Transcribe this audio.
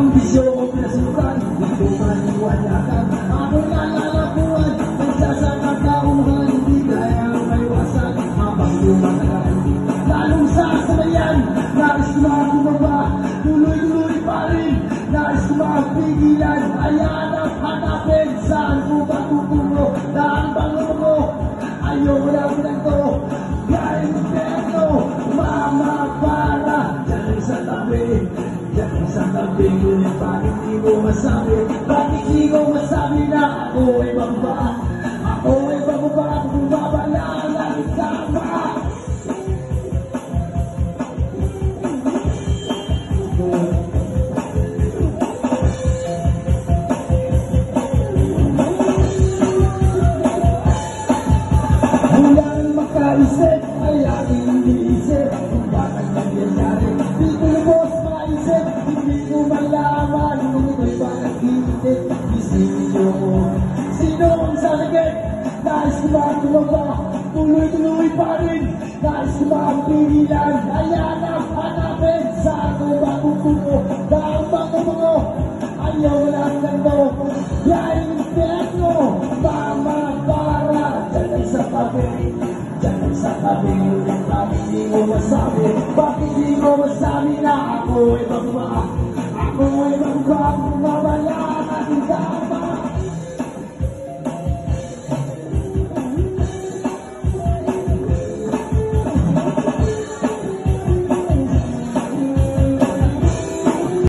Ambisyon ko pinasukan, hindi ko maniwalakan. Ako'y nalalakuan, nagsasakang kauhan, hindi kayang maiwasan habang lumatagal. Lalong sasamayan, nais ko makababa, tuloy-tuloy pa rin. Nais ko makapigilan, hayanap, hanapin, saan ko ba tutungo? Daan bang mo? Ayoko lang to, galing impyerno, mama para dyan sa tabi. Diyan sa tabi, ngunit bakit di ko masabi? Bakit di ko masabi na ako ay bababa? Ako ay bababa, bumabala lang sama. Mulang makaisip ay aking iniisip kung bakit nangyayari. Di ko lubos maisip, hindi ko malaman kung ito'y bakit hinitip. Isipin ko, sino ang sasakit? Nais ko makababa, tuloy-tuloy pa rin. Nais ko makapigilan, hayanap, hanapin, saan ko ba tutungo? Dahil bango-bango, ayaw lang ganito. Yaing impyerno, tama para dyan sa tabi. Dyan sa tabi, ngunit bakit di ko masabi? Bakit di ko masabi na ako ay bababa? Ako ay bababa, bumabala natin sama.